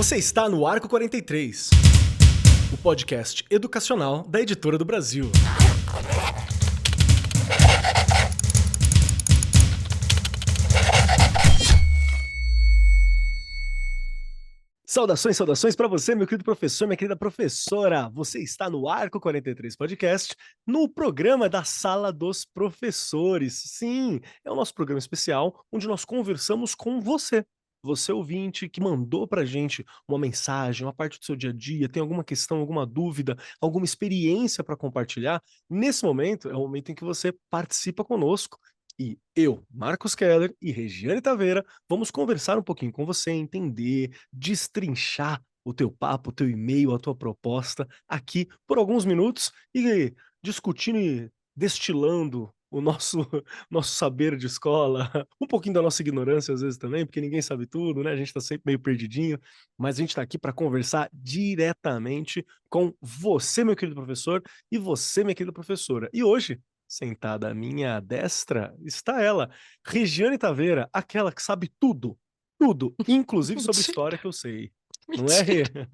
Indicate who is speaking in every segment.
Speaker 1: Você está no Arco 43, o podcast educacional da Editora do Brasil. Saudações para você, meu querido professor, minha querida professora. Você está no Arco 43 Podcast, no programa da Sala dos Professores. Sim, é o nosso programa especial, onde nós conversamos com você. Você ouvinte que mandou pra gente uma mensagem, uma parte do seu dia a dia, tem alguma questão, alguma dúvida, alguma experiência para compartilhar. Nesse momento, é o momento em que você participa conosco. E eu, Marcos Keller e Regiane Taveira, vamos conversar um pouquinho com você, entender, destrinchar o teu papo, o teu e-mail, a tua proposta aqui por alguns minutos e discutindo e destilando o nosso nosso saber de escola, um pouquinho da nossa ignorância às vezes também, porque ninguém sabe tudo, né? A gente tá sempre meio perdidinho, mas a gente tá aqui para conversar diretamente com você, meu querido professor, e você, minha querida professora. E hoje, sentada à minha destra, está ela, Regiane Taveira, aquela que sabe tudo, tudo, inclusive sobre
Speaker 2: Mentira,
Speaker 1: história que eu sei. Não é, Rê?
Speaker 2: mentira.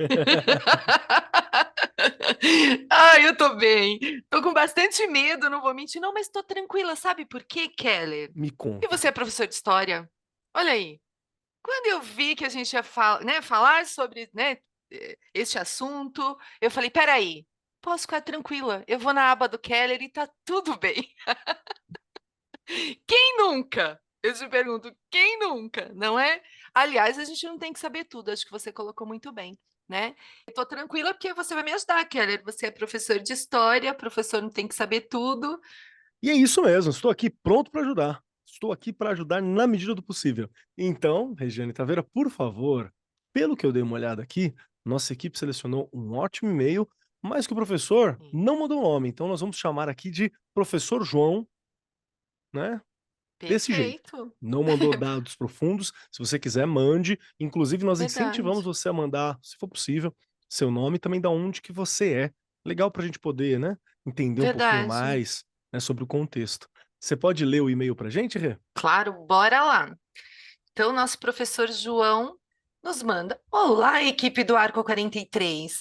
Speaker 2: Ai, eu tô bem. Tô com bastante medo, não vou mentir, não, mas tô tranquila. Sabe por quê, Keller?
Speaker 1: Me
Speaker 2: E
Speaker 1: conta.
Speaker 2: você é professor de história? Olha aí. Quando eu vi que a gente ia falar sobre, este assunto, eu falei, peraí, posso ficar tranquila. Eu vou na aba do Keller e tá tudo bem. Quem nunca? Eu te pergunto, quem nunca, não é? Aliás, a gente não tem que saber tudo, acho que você colocou muito bem, né? Eu tô tranquila porque você vai me ajudar, Keller. Você é professor de história, professor não tem que saber tudo.
Speaker 1: E é isso mesmo, estou aqui pronto para ajudar. Estou aqui para ajudar na medida do possível. Então, Regiane Taveira, por favor, pelo que eu dei uma olhada aqui, nossa equipe selecionou um ótimo e-mail, mas que o professor
Speaker 2: Sim,
Speaker 1: não mandou o nome, então nós vamos chamar aqui de Professor João, né? Desse jeito.
Speaker 2: perfeito.
Speaker 1: Não mandou dados profundos, se você quiser, mande. Inclusive, nós incentivamos
Speaker 2: Verdade,
Speaker 1: você a mandar, se for possível, seu nome e também da onde que você é. Legal para a gente poder, né, entender um pouquinho
Speaker 2: verdade.
Speaker 1: mais, né, sobre o contexto. Você pode ler o e-mail para a gente, Rê?
Speaker 2: Claro, bora lá. Então, nosso professor João nos manda: Olá, equipe do Arco 43.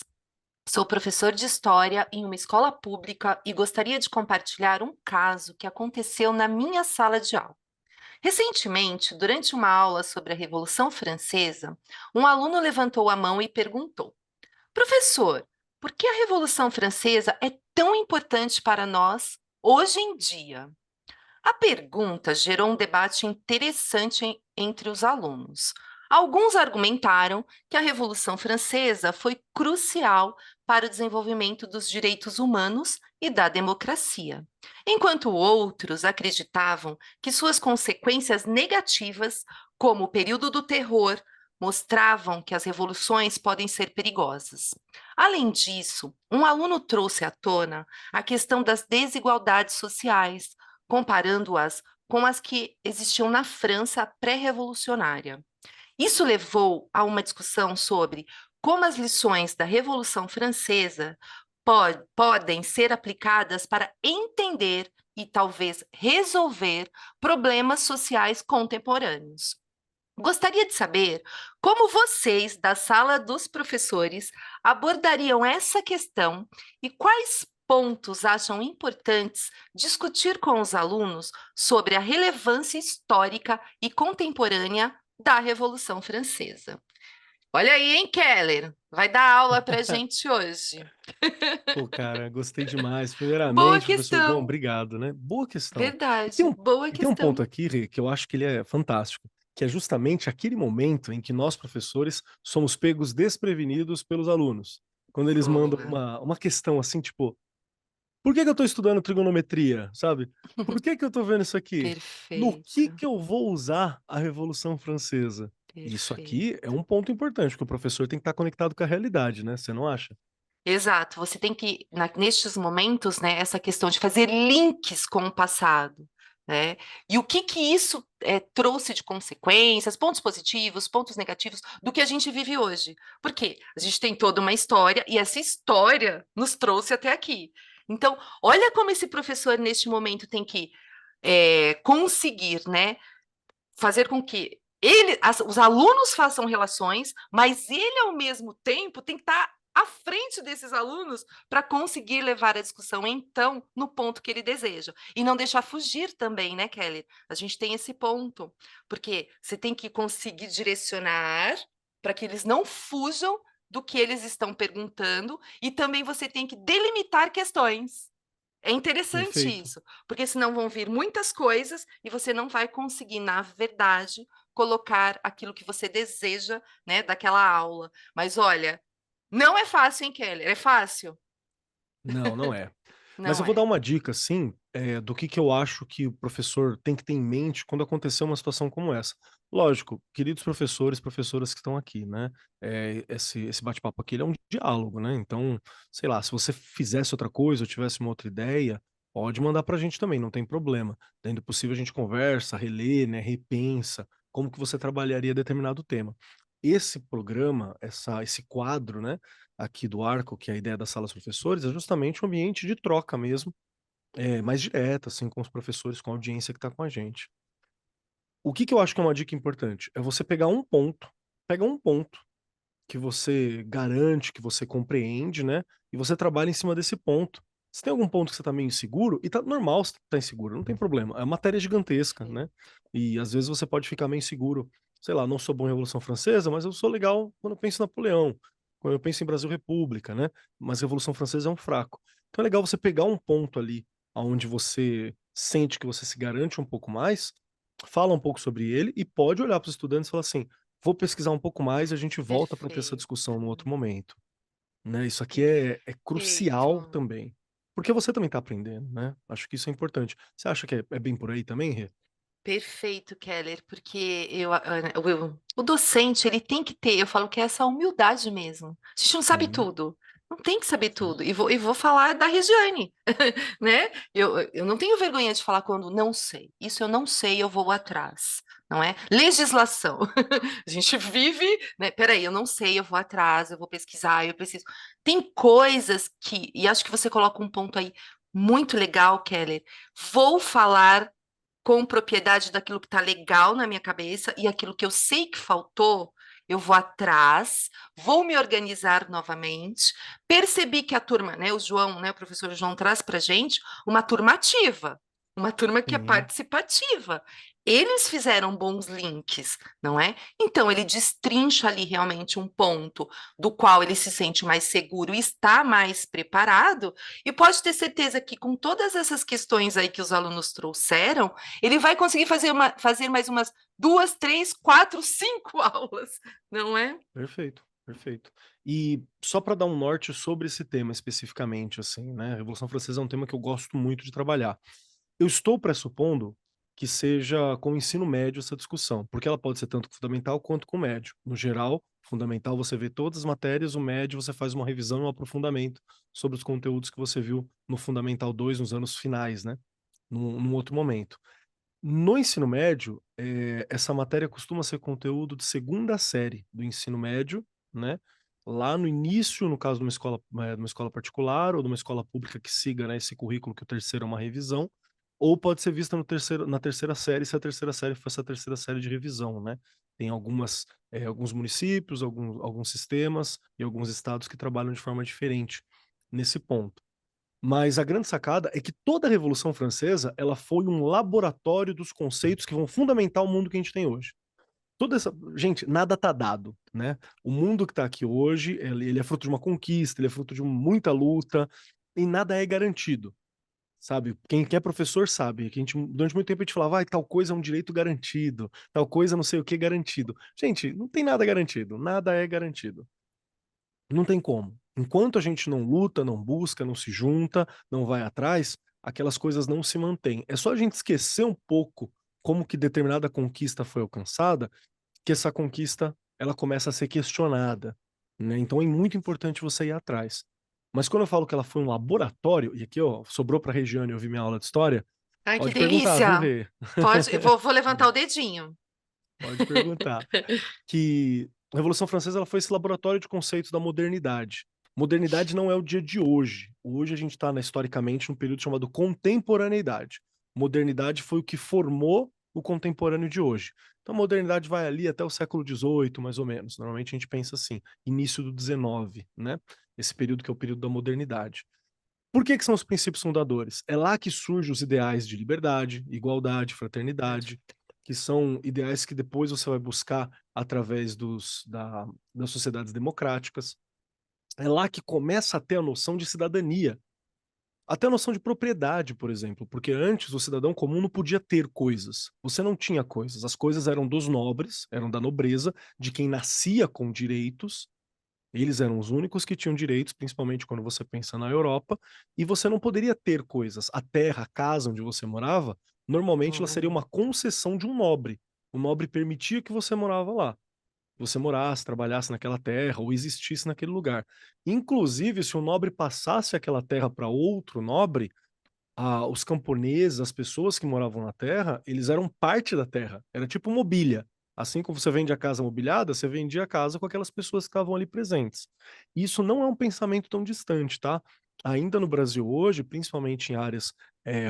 Speaker 2: Sou professor de história em uma escola pública e gostaria de compartilhar um caso que aconteceu na minha sala de aula. Recentemente, durante uma aula sobre a Revolução Francesa, um aluno levantou a mão e perguntou: Professor, por que a Revolução Francesa é tão importante para nós hoje em dia? A pergunta gerou um debate interessante entre os alunos. Alguns argumentaram que a Revolução Francesa foi crucial para o desenvolvimento dos direitos humanos e da democracia, enquanto outros acreditavam que suas consequências negativas, como o período do terror, mostravam que as revoluções podem ser perigosas. Além disso, um aluno trouxe à tona a questão das desigualdades sociais, comparando-as com as que existiam na França pré-revolucionária. Isso levou a uma discussão sobre como as lições da Revolução Francesa podem ser aplicadas para entender e talvez resolver problemas sociais contemporâneos. Gostaria de saber como vocês, da sala dos professores, abordariam essa questão e quais pontos acham importantes discutir com os alunos sobre a relevância histórica e contemporânea da Revolução Francesa. Olha aí, hein, Keller? Vai dar aula para a gente hoje.
Speaker 1: Pô, cara, gostei demais.
Speaker 2: Boa
Speaker 1: Primeiramente, professor João,
Speaker 2: questão.
Speaker 1: obrigado, né? Boa questão. E tem
Speaker 2: Verdade,
Speaker 1: um
Speaker 2: boa
Speaker 1: e tem um ponto
Speaker 2: questão.
Speaker 1: aqui, Rê, que eu acho que ele é fantástico, que é justamente aquele momento em que nós, professores, somos pegos desprevenidos pelos alunos. Quando eles mandam
Speaker 2: Boa.
Speaker 1: uma questão assim, tipo: "Por que que eu estou estudando trigonometria?", sabe? "Por que que eu estou vendo isso aqui? No
Speaker 2: Perfeito,
Speaker 1: que eu vou usar a Revolução Francesa?". Isso aqui é
Speaker 2: perfeito.
Speaker 1: um ponto importante, porque o professor tem que estar conectado com a realidade, né, você não acha?
Speaker 2: Exato, você tem que, nestes momentos, né, essa questão de fazer links com o passado, né? E o que que isso trouxe de consequências, pontos positivos, pontos negativos do que a gente vive hoje. Porque a gente tem toda uma história e essa história nos trouxe até aqui. Então, olha como esse professor, neste momento, tem que conseguir, né, fazer com que os alunos façam relações, mas ele, ao mesmo tempo, tem que estar à frente desses alunos para conseguir levar a discussão, então, no ponto que ele deseja. E não deixar fugir também, né, Kelly? A gente tem esse ponto, porque você tem que conseguir direcionar para que eles não fujam do que eles estão perguntando, e também você tem que delimitar questões. É interessante
Speaker 1: Perfeito.
Speaker 2: isso, porque senão vão vir muitas coisas e você não vai conseguir, na verdade, colocar aquilo que você deseja, né, daquela aula. Mas olha, não é fácil, hein, Keller? É fácil?
Speaker 1: Não, não é. Mas
Speaker 2: Não
Speaker 1: eu vou dar
Speaker 2: é.
Speaker 1: uma dica, assim, do que eu acho que o professor tem que ter em mente quando acontecer uma situação como essa. Lógico, queridos professores, professoras que estão aqui, né? Esse bate-papo aqui ele é um diálogo, né? Então, sei lá, se você fizesse outra coisa ou tivesse uma outra ideia, pode mandar pra gente também, não tem problema. Dentro do possível, a gente conversa, relê, né? Repensa como que você trabalharia determinado tema. Esse programa, esse quadro, né? Aqui do Arco, que é a ideia da sala dos professores, é justamente um ambiente de troca mesmo, mais direta, assim, com os professores, com a audiência que está com a gente. O que eu acho que é uma dica importante? É você pegar um ponto, pega um ponto que você garante, que você compreende, né, e você trabalha em cima desse ponto. Se tem algum ponto que você tá meio inseguro, e tá normal você tá inseguro, não tem problema, a matéria é gigantesca, né, e às vezes você pode ficar meio inseguro, sei lá, não sou bom em Revolução Francesa, mas eu sou legal quando eu penso em Napoleão, quando eu penso em Brasil República, né, mas Revolução Francesa é um fraco. Então é legal você pegar um ponto ali, aonde você sente que você se garante um pouco mais, fala um pouco sobre ele e pode olhar para os estudantes e falar assim: vou pesquisar um pouco mais e a gente volta para ter essa discussão num
Speaker 2: Perfeito,
Speaker 1: outro momento, né, isso aqui é crucial
Speaker 2: perfeito.
Speaker 1: também, porque você também está aprendendo, né, acho que isso é importante. Você acha que é bem por aí também, Rê?
Speaker 2: Perfeito, Keller, porque o docente, ele tem que ter, eu falo que é essa humildade mesmo. A gente não sabe
Speaker 1: Sim,
Speaker 2: tudo, não tem que saber
Speaker 1: sim.
Speaker 2: tudo. E vou falar da Regiane, né? Eu não tenho vergonha de falar quando não sei. Isso eu não sei, eu vou atrás, não é? Legislação. A gente vive, né? Peraí, eu não sei, eu vou atrás, eu vou pesquisar, eu preciso. Tem coisas que, e acho que você coloca um ponto aí muito legal, Keller. Vou falar com propriedade daquilo que está legal na minha cabeça e aquilo que eu sei que faltou, eu vou atrás, vou me organizar novamente. Percebi que a turma, né, o João, né, o professor João traz para gente uma turma ativa, uma turma que é
Speaker 1: Sim,
Speaker 2: participativa. Eles fizeram bons links, não é? Então ele destrincha ali realmente um ponto do qual ele se sente mais seguro e está mais preparado, e pode ter certeza que com todas essas questões aí que os alunos trouxeram, ele vai conseguir fazer mais umas 2, 3, 4, 5 aulas, não é?
Speaker 1: perfeito, perfeito. E só para dar um norte sobre esse tema especificamente, assim, né, a Revolução Francesa é um tema que eu gosto muito de trabalhar. Eu estou pressupondo que seja com o ensino médio essa discussão, porque ela pode ser tanto com fundamental quanto com médio. No geral, fundamental você vê todas as matérias, o médio você faz uma revisão e um aprofundamento sobre os conteúdos que você viu no Fundamental 2 nos anos finais, né? Num outro momento. No ensino médio, essa matéria costuma ser conteúdo de segunda série do ensino médio, né? Lá no início, no caso de uma escola particular ou de uma escola pública que siga, né, esse currículo que o terceiro é uma revisão, ou pode ser vista no terceiro, na terceira série, se a terceira série for essa terceira série de revisão, né? Tem alguns municípios, alguns sistemas e alguns estados que trabalham de forma diferente nesse ponto. Mas a grande sacada é que toda a Revolução Francesa, ela foi um laboratório dos conceitos que vão fundamentar o mundo que a gente tem hoje. Toda essa, gente, nada tá dado, né? O mundo que tá aqui hoje, ele é fruto de uma conquista, ele é fruto de muita luta e nada é garantido, sabe? Quem é professor sabe que durante muito tempo a gente falava, tal coisa é um direito garantido, tal coisa não sei o que é garantido. Gente, não tem nada garantido, nada é garantido. Não tem como. Enquanto a gente não luta, não busca, não se junta, não vai atrás, aquelas coisas não se mantêm. É só a gente esquecer um pouco como que determinada conquista foi alcançada, que essa conquista ela começa a ser questionada, né? Então é muito importante você ir atrás. Mas quando eu falo que ela foi um laboratório, e aqui ó, sobrou para a Regiane ouvir minha aula de história,
Speaker 2: Ai, que
Speaker 1: pode perguntar, viu,
Speaker 2: delícia!
Speaker 1: Rê?
Speaker 2: Pode, eu vou levantar o dedinho.
Speaker 1: Pode perguntar. Que a Revolução Francesa ela foi esse laboratório de conceitos da modernidade. Modernidade não é o dia de hoje. Hoje a gente está, historicamente, num período chamado contemporaneidade. Modernidade foi o que formou o contemporâneo de hoje, Então a modernidade vai ali até o século XVIII, mais ou menos. Normalmente a gente pensa assim, início do XIX, né? Esse período que é o período da modernidade. Por que que são os princípios fundadores? É lá que surgem os ideais de liberdade, igualdade,
Speaker 2: Verdade.
Speaker 1: fraternidade, que são ideais que depois você vai buscar através das sociedades democráticas. É lá que começa a ter a noção de cidadania, até a noção de propriedade, por exemplo, porque antes o cidadão comum não podia ter coisas. Você não tinha coisas. As coisas eram dos nobres, eram da nobreza, de quem nascia com direitos. Eles eram os únicos que tinham direitos, principalmente quando você pensa na Europa, e você não poderia ter coisas. A terra, a casa onde você morava, normalmente ela seria
Speaker 2: Hum,
Speaker 1: uma concessão de um nobre. O nobre permitia que você morava lá, você morasse, trabalhasse naquela terra ou existisse naquele lugar. Inclusive, se o nobre passasse aquela terra para outro nobre, os camponeses, as pessoas que moravam na terra, eles eram parte da terra. Era tipo mobília. Assim como você vende a casa mobiliada, você vendia a casa com aquelas pessoas que estavam ali presentes. Isso não é um pensamento tão distante, tá? Ainda no Brasil hoje, principalmente em áreas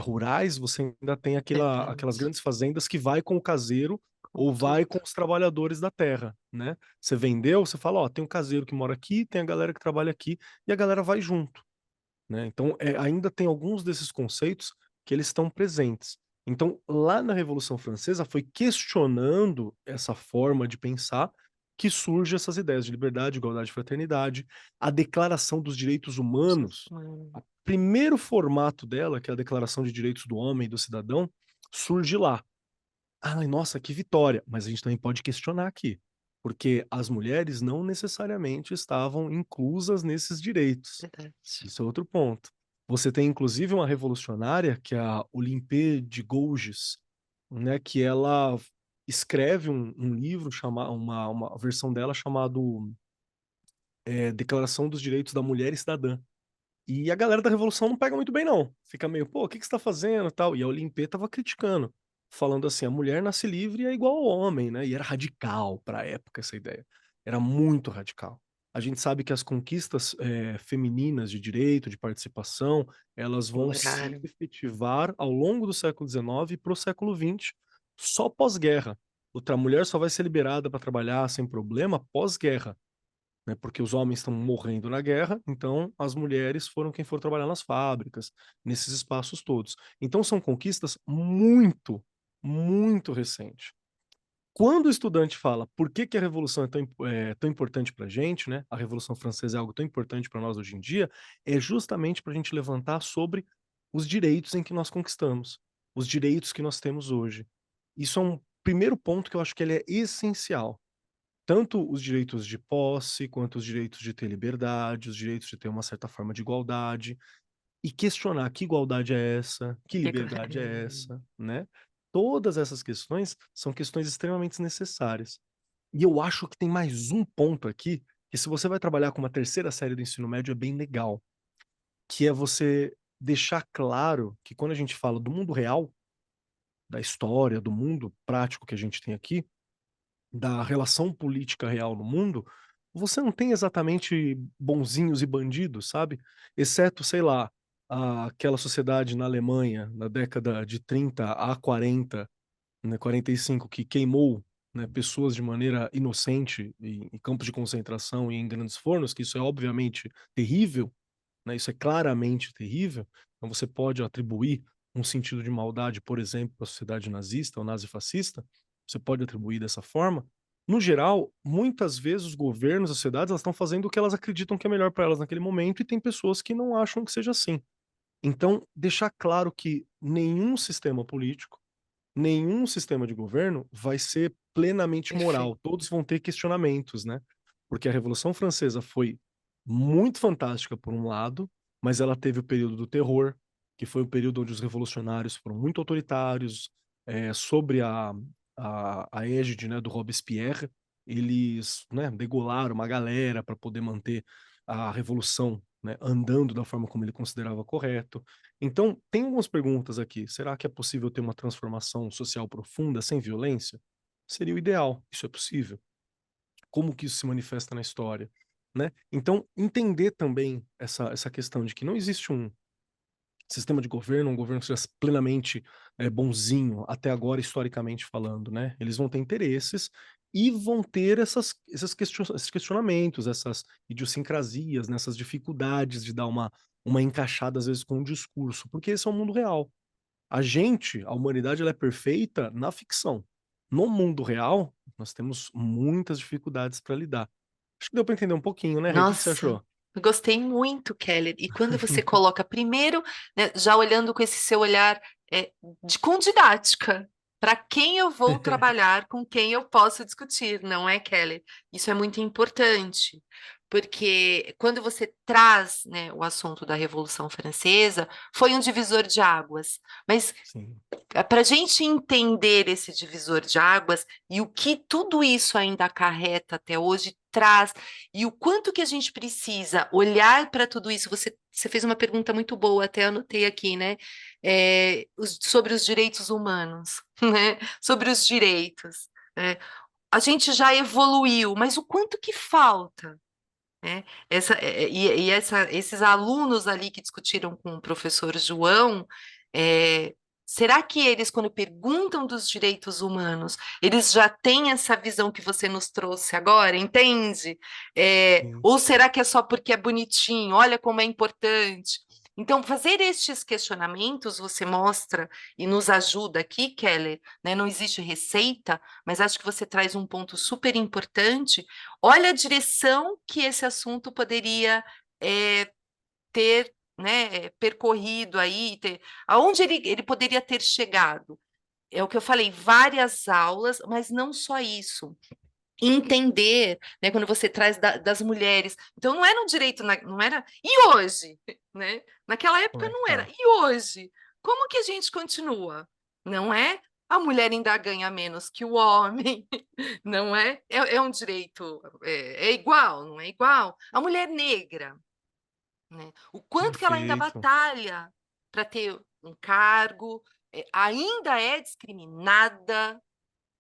Speaker 1: rurais, você ainda tem aquelas
Speaker 2: verdade.
Speaker 1: grandes fazendas que vai com o caseiro
Speaker 2: Com
Speaker 1: ou vai
Speaker 2: tudo.
Speaker 1: com os trabalhadores da terra, né? Você vendeu, você fala, ó, tem um caseiro que mora aqui, tem a galera que trabalha aqui, e a galera vai junto, né? Então, ainda tem alguns desses conceitos que eles estão presentes. Então, lá na Revolução Francesa, foi questionando essa forma de pensar que surgem essas ideias de liberdade, igualdade e fraternidade, a Declaração dos Direitos Humanos. O primeiro formato dela, que é a Declaração de Direitos do Homem e do Cidadão, surge lá. Ai, nossa, que vitória! Mas a gente também pode questionar aqui, porque as mulheres não necessariamente estavam inclusas nesses direitos.
Speaker 2: Verdade.
Speaker 1: Isso é outro ponto. Você tem inclusive uma revolucionária, que é a Olympe de Gouges, né, que ela escreve um livro, uma versão dela chamado Declaração dos Direitos da Mulher e Cidadã. E a galera da Revolução não pega muito bem, não. Fica meio, pô, o que que você tá fazendo, tal? E a Olimpê tava criticando, falando assim, a mulher nasce livre e é igual ao homem, né? E era radical pra época essa ideia. Era muito radical. A gente sabe que as conquistas femininas de direito, de participação, elas vão se
Speaker 2: Demoraram.
Speaker 1: efetivar ao longo do século XIX e pro século XX, só pós-guerra. Outra mulher só vai ser liberada para trabalhar sem problema pós-guerra, né? Porque os homens estão morrendo na guerra, então as mulheres foram quem foram trabalhar nas fábricas, nesses espaços todos. Então são conquistas muito, muito recentes. Quando o estudante fala por que que a revolução tão importante para a gente, né? A Revolução Francesa é algo tão importante para nós hoje em dia, é justamente para a gente levantar sobre os direitos em que nós conquistamos, os direitos que nós temos hoje. Isso é um primeiro ponto que eu acho que ele é essencial, tanto os direitos de posse, quanto os direitos de ter liberdade, os direitos de ter uma certa forma de igualdade, e questionar que igualdade é essa, que liberdade é essa, né? Todas essas questões são questões extremamente necessárias. E eu acho que tem mais um ponto aqui, que se você vai trabalhar com uma terceira série do ensino médio é bem legal, que é você deixar claro que quando a gente fala do mundo real, da história, do mundo prático que a gente tem aqui, da relação política real no mundo, você não tem exatamente bonzinhos e bandidos, sabe? Exceto, sei lá, aquela sociedade na Alemanha, na década de 30 a 40, né, 45, que queimou, né, pessoas de maneira inocente em campos de concentração e em grandes fornos, que isso é obviamente terrível, né, isso é claramente terrível. Então você pode atribuir um sentido de maldade, por exemplo, à sociedade nazista ou nazifascista, você pode atribuir dessa forma. No geral, muitas vezes os governos, as sociedades, elas estão fazendo o que elas acreditam que é melhor para elas naquele momento e tem pessoas que não acham que seja assim. Então, deixar claro que nenhum sistema político, nenhum sistema de governo vai ser plenamente
Speaker 2: Perfeito.
Speaker 1: moral. Todos vão ter questionamentos, né? Porque a Revolução Francesa foi muito fantástica por um lado, mas ela teve o período do terror, que foi o período onde os revolucionários foram muito autoritários, sobre a égide, né, do Robespierre. Eles, né, degolaram uma galera para poder manter a revolução, né, andando da forma como ele considerava correto. Então, tem algumas perguntas aqui. Será que é possível ter uma transformação social profunda sem violência? Seria o ideal. Isso é possível? Como que isso se manifesta na história, né? Então, entender também essa questão de que não existe sistema de governo, um governo que seja plenamente bonzinho, até agora, historicamente falando, né? Eles vão ter interesses e vão ter esses questionamentos, essas idiosincrasias, né? Essas dificuldades de dar uma encaixada, às vezes, com o discurso, porque esse é o mundo real. A humanidade, ela é perfeita na ficção. No mundo real, nós temos muitas dificuldades para lidar. Acho que deu para entender um pouquinho, né, Rê? O que que você
Speaker 2: Nossa,
Speaker 1: achou?
Speaker 2: eu gostei muito, Keller. E quando você coloca primeiro, né, já olhando com esse seu olhar com didática, para quem eu vou trabalhar, com quem eu posso discutir, não é, Keller? Isso é muito importante, porque quando você traz, né, o assunto da Revolução Francesa, foi um divisor de águas. Mas
Speaker 1: Sim,
Speaker 2: para a gente entender esse divisor de águas e o que tudo isso ainda acarreta até hoje, traz, e o quanto que a gente precisa olhar para tudo isso. Você fez uma pergunta muito boa, até anotei aqui, né? Sobre os direitos humanos, né? Sobre os direitos. A gente já evoluiu, mas o quanto que falta? Né? Esses alunos ali que discutiram com o professor João, é, será que eles, quando perguntam dos direitos humanos, eles já têm essa visão que você nos trouxe agora, entende?
Speaker 1: sim.
Speaker 2: Ou será que é só porque é bonitinho? Olha como é importante. Então, fazer estes questionamentos, você mostra e nos ajuda aqui, Keller, né? Não existe receita, mas acho que você traz um ponto super importante. Olha a direção que esse assunto poderia ter, né, percorrido aí, aonde ele poderia ter chegado. É o que eu falei, várias aulas, mas não só isso. Entender, né, quando você traz das mulheres. Então, não era um direito, não era. E hoje? Né? Naquela
Speaker 1: Como
Speaker 2: época
Speaker 1: é que
Speaker 2: não era.
Speaker 1: tá?
Speaker 2: E hoje? Como que a gente continua? Não é? A mulher ainda ganha menos que o homem, não é? É um direito, é igual, não é igual? A mulher negra, né? O quanto que ela ainda
Speaker 1: Perfeito.
Speaker 2: batalha para ter um cargo, ainda é discriminada.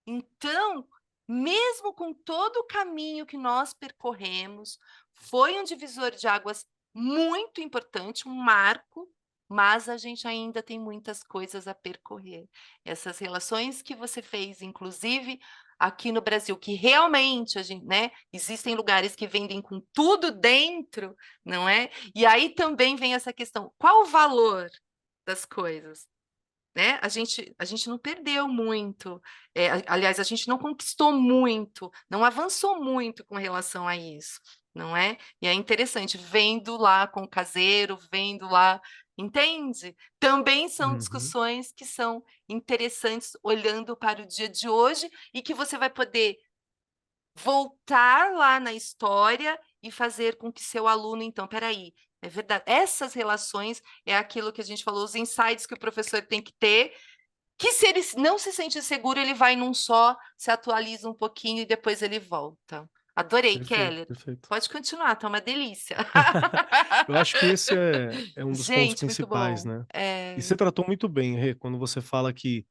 Speaker 2: Então, mesmo com todo o caminho que nós percorremos, foi um divisor de águas muito importante, um marco, mas a gente ainda tem muitas coisas a percorrer. Essas relações que você fez, inclusive aqui no Brasil, que realmente a gente, né, existem lugares que vendem com tudo dentro, não é? E aí também vem essa questão: qual o valor das coisas? Né? A gente não perdeu muito, aliás, a gente não conquistou muito, não avançou muito com relação a isso, não é? E é interessante, vendo lá com o caseiro, vendo lá, entende? Também são
Speaker 1: Uhum.
Speaker 2: discussões que são interessantes olhando para o dia de hoje e que você vai poder voltar lá na história e fazer com que seu aluno, então, espera aí, é verdade, essas relações é aquilo que a gente falou, os insights que o professor tem que ter, que se ele não se sente seguro, ele vai num só, se atualiza um pouquinho e depois ele volta. Adorei,
Speaker 1: Perfeito,
Speaker 2: Keller.
Speaker 1: perfeito.
Speaker 2: Pode continuar, tá uma delícia.
Speaker 1: Eu acho que esse é um dos pontos
Speaker 2: Gente, muito
Speaker 1: principais,
Speaker 2: bom.
Speaker 1: né? E você tratou muito bem, Rê, quando você fala que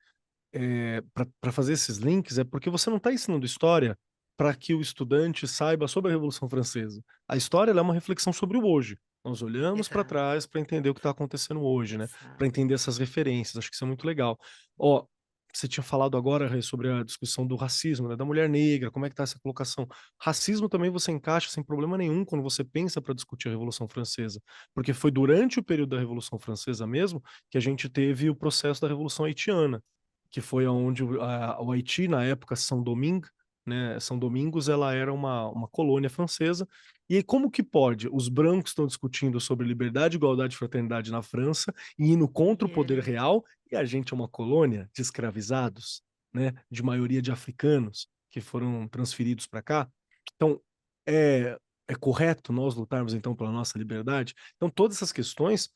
Speaker 1: para fazer esses links é porque você não está ensinando história para que o estudante saiba sobre a Revolução Francesa. A história ela é uma reflexão sobre o hoje. Nós olhamos para
Speaker 2: Exato,
Speaker 1: trás para entender o que está acontecendo hoje, né? Para
Speaker 2: exato.
Speaker 1: entender essas referências. Acho que isso é muito legal. Ó, você tinha falado agora, Rê, sobre a discussão do racismo, né? Da mulher negra, como é que tá essa colocação? Racismo também você encaixa sem problema nenhum quando você pensa para discutir a Revolução Francesa, porque foi durante o período da Revolução Francesa mesmo que a gente teve o processo da Revolução Haitiana, que foi onde o Haiti, na época, São Domingo, né? São Domingos, ela era uma colônia francesa. E aí, como que pode? Os brancos estão discutindo sobre liberdade, igualdade e fraternidade na França e indo contra o poder
Speaker 2: Yeah.
Speaker 1: real, e a gente é uma colônia de escravizados, né? De maioria de africanos que foram transferidos para cá. Então, é correto nós lutarmos então pela nossa liberdade? Então, todas essas questões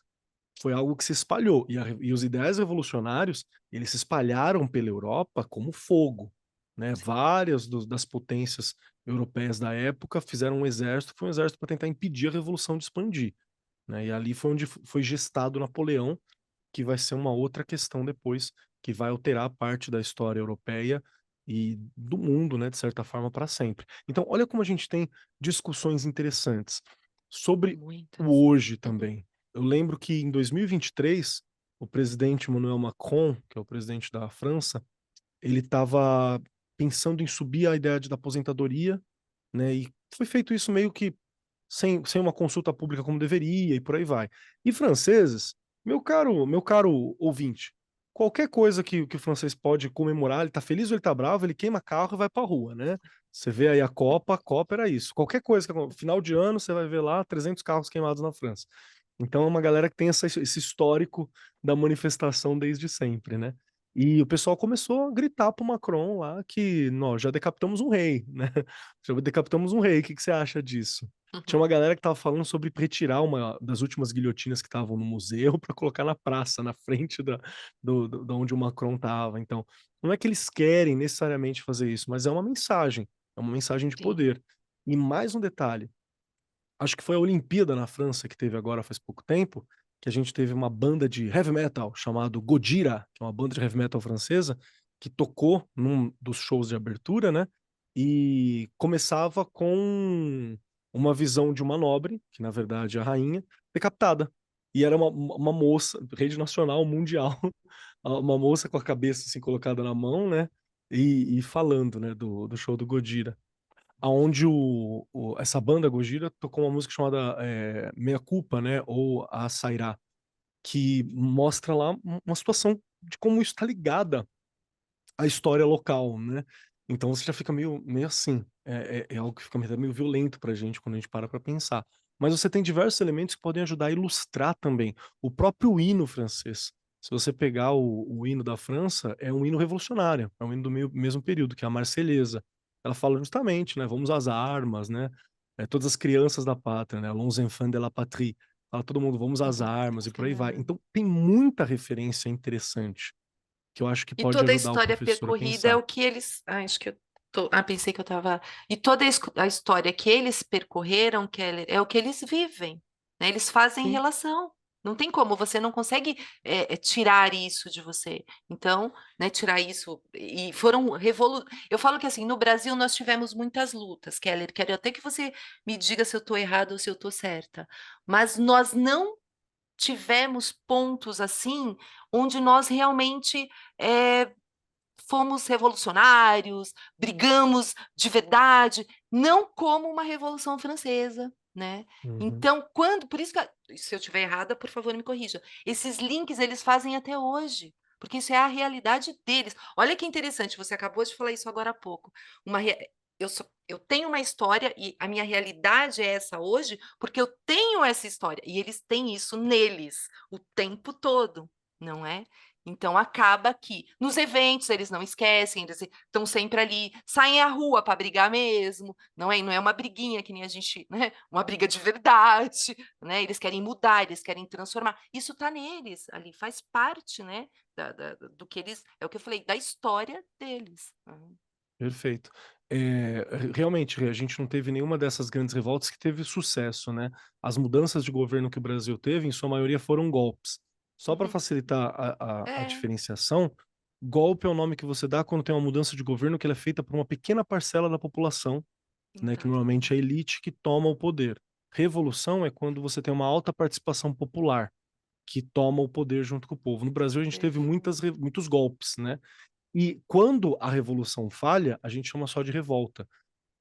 Speaker 1: foi algo que se espalhou. E os ideais revolucionários, eles se espalharam pela Europa como fogo, né? Várias das potências europeias da época fizeram um exército, foi um exército para tentar impedir a revolução de expandir, né? E ali foi onde foi gestado Napoleão, que vai ser uma outra questão depois, que vai alterar parte da história europeia e do mundo, né, de certa forma, para sempre. Então, olha como a gente tem discussões interessantes sobre
Speaker 2: Muitas.
Speaker 1: o hoje também. eu lembro que em 2023, o presidente Emmanuel Macron, que é o presidente da França, ele estava pensando em subir a idade da aposentadoria, né? E foi feito isso meio que sem uma consulta pública como deveria e por aí vai. E franceses, meu caro ouvinte, qualquer coisa que o francês pode comemorar, ele tá feliz ou ele tá bravo, ele queima carro e vai pra rua, né? Você vê aí a Copa era isso. Qualquer coisa, final de ano, você vai ver lá 300 carros queimados na França. Então é uma galera que tem esse histórico da manifestação desde sempre, né? E o pessoal começou a gritar pro Macron lá que nós já decapitamos um rei, né? Já decapitamos um rei, o que que você acha disso? Tinha uma galera que tava falando sobre retirar uma das últimas guilhotinas que estavam no museu para colocar na praça, na frente da onde o Macron tava. Então, não é que eles querem necessariamente fazer isso, mas é uma mensagem de
Speaker 2: Sim.
Speaker 1: poder. E mais um detalhe, acho que foi a Olimpíada na França que teve agora faz pouco tempo, que a gente teve uma banda de heavy metal chamado Gojira, que é uma banda de heavy metal francesa, que tocou num dos shows de abertura, né? E começava com uma visão de uma nobre, que na verdade é a rainha, decapitada. E era uma moça, rede nacional, mundial, uma moça com a cabeça assim colocada na mão, né? E falando, né, do show do Gojira aonde essa banda Gojira tocou uma música chamada Meia Culpa, né, ou A Sairá, que mostra lá uma situação de como isso está ligada à história local, né? Então você já fica meio assim, é algo que fica meio violento pra gente quando a gente para pensar. Mas você tem diversos elementos que podem ajudar a ilustrar também o próprio hino francês. Se você pegar o hino da França, é um hino revolucionário, é um hino do mesmo período, que é a Marselhesa. Ela fala justamente, né, vamos às armas, né, todas as crianças da pátria, né, les enfants de la patrie. Fala todo mundo, vamos às armas e por aí vai.
Speaker 2: É.
Speaker 1: Então tem muita referência interessante que eu acho que
Speaker 2: E
Speaker 1: pode
Speaker 2: toda a
Speaker 1: ajudar o
Speaker 2: história
Speaker 1: professor a
Speaker 2: percorrida é
Speaker 1: pensar.
Speaker 2: o que eles. Acho que eu tô. Pensei que eu estava. E toda a história que eles percorreram, Keller, é o que eles vivem, né? Eles fazem
Speaker 1: Sim,
Speaker 2: relação. Não tem como, você não consegue tirar isso de você. Então, né, tirar isso. E foram Eu falo que assim, no Brasil nós tivemos muitas lutas, Keller. Quero até que você me diga se eu estou errada ou se eu estou certa. Mas nós não tivemos pontos assim onde nós realmente eh, fomos revolucionários, brigamos de verdade, não como uma Revolução Francesa, né?
Speaker 1: uhum,
Speaker 2: Então, por isso que, se eu estiver errada, por favor, me corrija. Esses links eles fazem até hoje, porque isso é a realidade deles. Olha que interessante, você acabou de falar isso agora há pouco. Eu tenho uma história e a minha realidade é essa hoje, porque eu tenho essa história e eles têm isso neles o tempo todo, não é? Então acaba que nos eventos eles não esquecem, eles estão sempre ali, saem à rua para brigar mesmo, não é? Não é uma briguinha que nem a gente, né? Uma briga de verdade, né? Eles querem mudar, eles querem transformar. Isso está neles ali, faz parte, né? Do que eles, é o que eu falei, da história deles.
Speaker 1: perfeito. Realmente, a gente não teve nenhuma dessas grandes revoltas que teve sucesso, né? As mudanças de governo que o Brasil teve, em sua maioria, foram golpes. Só para
Speaker 2: Uhum.
Speaker 1: facilitar a
Speaker 2: É,
Speaker 1: diferenciação, golpe é o nome que você dá quando tem uma mudança de governo que ela é feita por uma pequena parcela da população, né? Que
Speaker 2: então,
Speaker 1: normalmente é a elite que toma o poder. Revolução é quando você tem uma alta participação popular que toma o poder junto com o povo. No Brasil, a gente teve
Speaker 2: perfeito.
Speaker 1: muitos golpes, né? E quando a revolução falha, a gente chama só de revolta.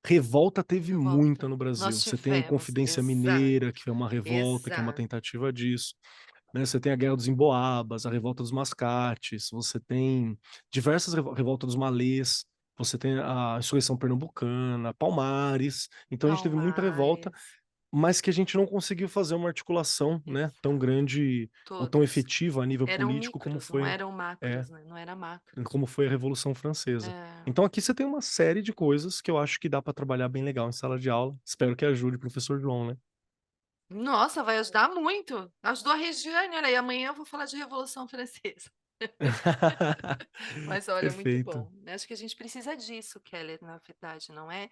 Speaker 1: Revolta teve muita
Speaker 2: Revolta.
Speaker 1: no Brasil.
Speaker 2: Nós
Speaker 1: Você tem a
Speaker 2: tivemos,
Speaker 1: Inconfidência
Speaker 2: exato,
Speaker 1: Mineira, que é uma revolta, que é uma
Speaker 2: exato.
Speaker 1: tentativa disso. Né? Você tem a Guerra dos Emboabas, a Revolta dos Mascates, você tem diversas revoltas dos Malês, você tem a Insurreição Pernambucana, Palmares. Então a gente teve muita revolta,
Speaker 2: Palmares,
Speaker 1: mas que a gente não conseguiu fazer uma articulação, né, tão
Speaker 2: exato.
Speaker 1: grande ou tão
Speaker 2: Todos.
Speaker 1: efetiva a nível
Speaker 2: Eram
Speaker 1: político
Speaker 2: micros, não eram macros, né? Não era macro.
Speaker 1: como foi a Revolução Francesa.
Speaker 2: É.
Speaker 1: Então aqui você tem uma série de coisas que eu acho que dá para trabalhar bem legal em sala de aula. Espero que ajude o professor João, né?
Speaker 2: Nossa, vai ajudar muito. Ajudou a Regiane, olha aí, amanhã eu vou falar de Revolução Francesa. Mas olha, muito
Speaker 1: Perfeito.
Speaker 2: bom. Acho que a gente precisa disso, Keller, na verdade, não é?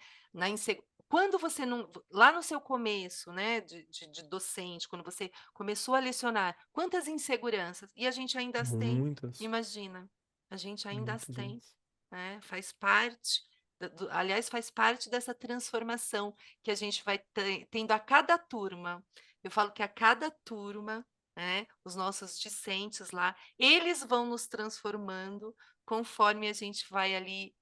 Speaker 2: Quando você não. Lá no seu começo, né, de docente, quando você começou a lecionar, quantas inseguranças? E a gente ainda as tem,
Speaker 1: Muitas,
Speaker 2: imagina. A gente ainda as
Speaker 1: muitas,
Speaker 2: tem,
Speaker 1: muitas.
Speaker 2: né? Faz parte. Aliás, faz parte dessa transformação que a gente vai tendo a cada turma. Eu falo que a cada turma, né, os nossos discentes lá, eles vão nos transformando conforme a gente vai ali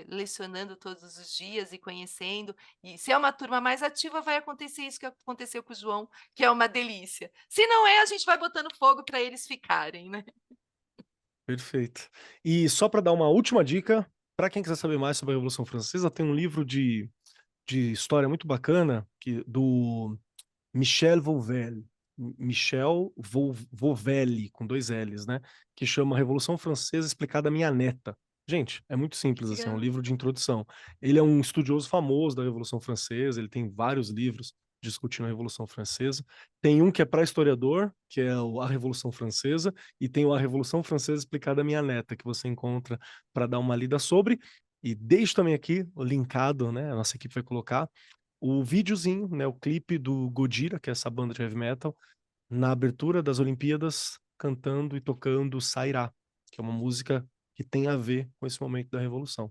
Speaker 2: lecionando todos os dias e conhecendo. E se é uma turma mais ativa, vai acontecer isso que aconteceu com o João, que é uma delícia. Se não é, a gente vai botando fogo para eles ficarem, né?
Speaker 1: Perfeito. E só para dar uma última dica, para quem quiser saber mais sobre a Revolução Francesa, tem um livro de história muito bacana do Michel Vauvel, Vovelli, com 2 L's, né, que chama Revolução Francesa explicada à minha neta. Gente, é muito simples, assim, é um
Speaker 2: Legal.
Speaker 1: livro de introdução. Ele é um estudioso famoso da Revolução Francesa, ele tem vários livros discutindo a Revolução Francesa. Tem um que é para historiador, que é A Revolução Francesa, e tem o A Revolução Francesa explicada à minha neta, que você encontra para dar uma lida sobre. E deixo também aqui, linkado, né, a nossa equipe vai colocar, o videozinho, né, o clipe do Gojira, que é essa banda de heavy metal, na abertura das Olimpíadas, cantando e tocando Sairá, que é uma música que tem a ver com esse momento da Revolução.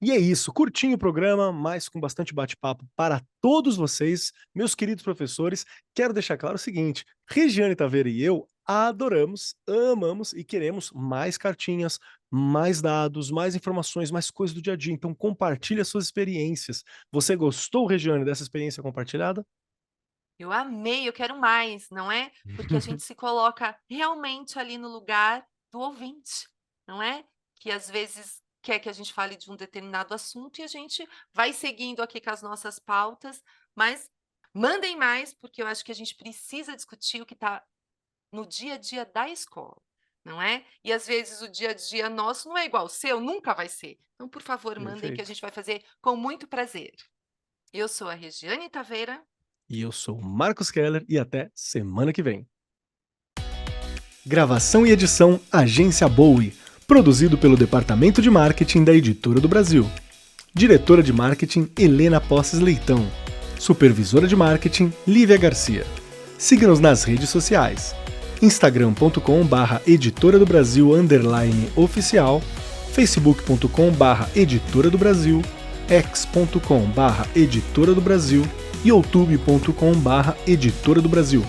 Speaker 1: E é isso, curtinho o programa, mas com bastante bate-papo para todos vocês, meus queridos professores. Quero deixar claro o seguinte: Regiane Taveira e eu adoramos, amamos e queremos mais cartinhas, mais dados, mais informações, mais coisas do dia a dia. Então compartilhe as suas experiências. Você gostou, Regiane, dessa experiência compartilhada?
Speaker 2: Eu amei, eu quero mais, não é? Porque a gente se coloca realmente ali no lugar do ouvinte, não é? Que às vezes quer que a gente fale de um determinado assunto e a gente vai seguindo aqui com as nossas pautas, mas mandem mais, porque eu acho que a gente precisa discutir o que está no dia a dia da escola, não é? E às vezes o dia a dia nosso não é igual ao seu, nunca vai ser. Então, por favor, mandem que a
Speaker 1: Perfeito.
Speaker 2: gente vai fazer com muito prazer. Eu sou a Regiane Taveira.
Speaker 1: E eu sou o Marcos Keller e até semana que vem. Gravação e edição Agência Bowie, produzido pelo Departamento de Marketing da Editora do Brasil. Diretora de Marketing Helena Posses Leitão. Supervisora de Marketing Lívia Garcia. Siga-nos nas redes sociais: instagram.com/editora do Brasil _oficial, facebook.com/editora do Brasil, x.com/editora do Brasil e youtube.com/editora do Brasil.